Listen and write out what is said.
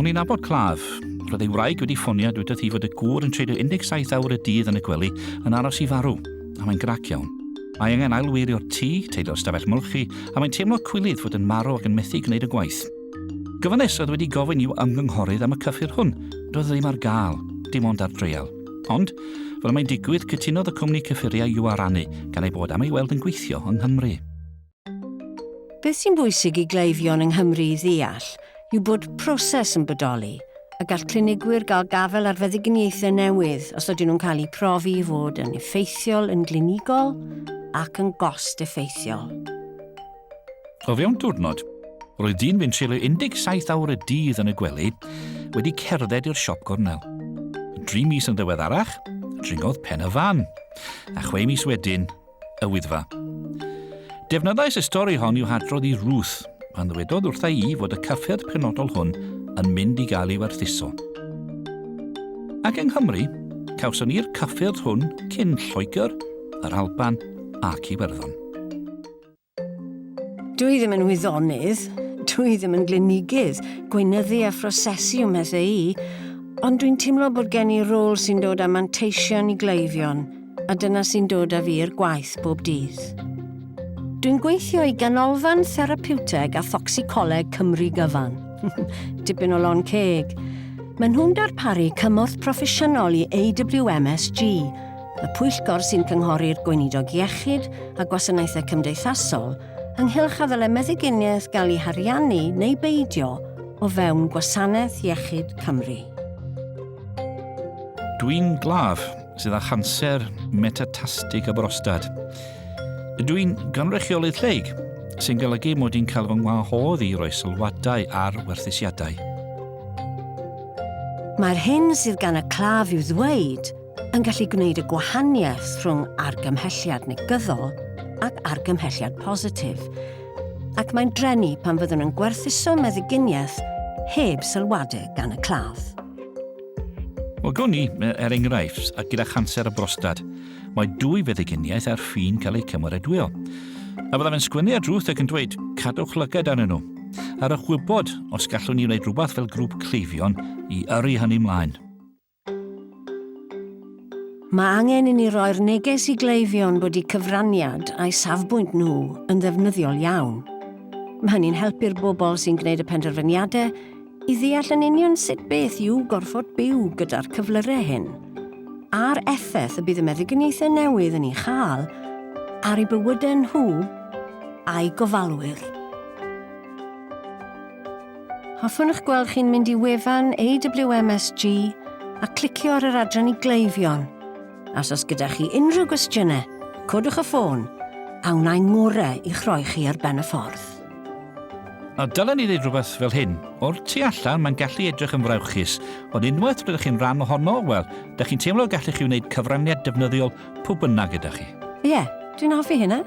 O'n i'n nabod claf. Roedd ei wraig wedi ffonio dweud hi fod y gŵr yn treulio 17 awr y dydd yn y gwely yn aros I farw, a mae'n grac iawn. Mae angen ailwirio'r tŷ, teilio'r stafell molchi, a mae'n teimlo cwilydd fod yn marw ac yn methu gwneud y gwaith. Gyfynnes oedd wedi gofyn i'w ymgynghorydd am y cyffur hwn, doedd ddim ar gael, dim ond ar dreial. Ond, fel mae'n digwydd, cytunodd y cwmni cyffuriau i'w arannu, gan ei bod am ei weld yn gweithio yng Nghymru. Beth sy'n bwysig I gleifion yng Nghymru I ddeall yw bod proses yn bodoli a gall clinigwyr gael gafael ar feddyginiaethau newydd os ydyn nhw'n cael eu profi I fod yn effeithiol yn glinigol ac yn gost effeithiol. O fewn diwrnod, roedd dyn fy'n treulio 17 awr y dydd yn y gwely wedi cerdded i'r siop gornel. 3 mis yn ddiweddarach, dringodd pen y fan, a 6 mis wedyn, y wyddfa. Defnyddais y stori hon i'w hadrodd I Ruth, pan ddwedodd wrtha I fod y cyffur penodol hwn yn mynd I gael ei werthuso. Ac yng Nghymru, cawson ni'r cyffur hwn cyn Lloegr, yr Alban ac Iwerddon. Dwi ddim yn wyddonydd, dwi ddim yn glinigydd, gweinyddu a phrosesu yw methau I, ond dwi'n teimlo bod gen I rôl sy'n dod â manteision I gleifion, a dyna sy'n dod â fi i'r gwaith bob dydd. Dwi'n gweithio I ganolfan therapiwteg a thocsicoleg Cymru gyfan. Dipyn o lon ceg. Mae nhw'n darparu cymorth proffesiynol I AWMSG, y pwyllgor sy'n cynghori'r gweinidog iechyd a gwasanaethau cymdeithasol, ynghylch a ddylai meddyginiaeth gael ei hariannu neu beidio o fewn gwasanaeth iechyd Cymru. Dwi'n glaf sydd â chanser metatastig y brostad. Dwi'n ganrychiolydd lleig, sy'n golygu mod i'n cael fy ngwahodd I roi sylwadau ar werthusiadau. Mae'r hyn sydd gan y claf i'w ddweud yn gallu gwneud y gwahaniaeth rhwng argymhelliad negyddol ac argymhelliad positif, ac mae'n drenu pan fyddwn yn gwerthuso meddyginiaeth heb sylwadau gan y claf. Wel, gwn I, enghraifft, ac gyda chanser y brostad, mae 2 feddyginiaeth ar ffin cael eu cymeradwyo. A byddaf yn sgwennu ar Ruth ac yn dweud, cadwch lygad arnyn nhw, ar y chwybod os gallwn ni wneud rhywbeth fel grŵp cleifion I yrru hynny mlaen. Mae angen I ni roi'r neges I gleifion bod I cyfraniad a'i safbwynt nhw yn ddefnyddiol iawn. Mae hynny'n helpu'r bobl sy'n gwneud y penderfyniadau I ddeall yn union sut beth yw gorfod byw gyda'r cyflyrau hyn, a'r effaith y bydd y meddyginiaethau newydd yn ei chael ar eu bywydau nhw a'i gofalwyr. Hoffwn eich gweld chi'n mynd I wefan AWMSG a clicio ar yr adran I gleifion. As os gyda chi unrhyw gwestiynau, codwch y ffôn a wnai'n ngorau i'ch rhoi chi ar ben y ffordd. A dylen ni ddweud rhywbeth fel hyn, o'r tu allan mae'n gallu edrych yn frawchus, ond unwaith rydych chi'n rhan ohono, wel, ydych chi'n teimlo gallech chi wneud cyfraniad defnyddiol pwy bynnag ydych chi. Ie, dwi'n hoffi hynna.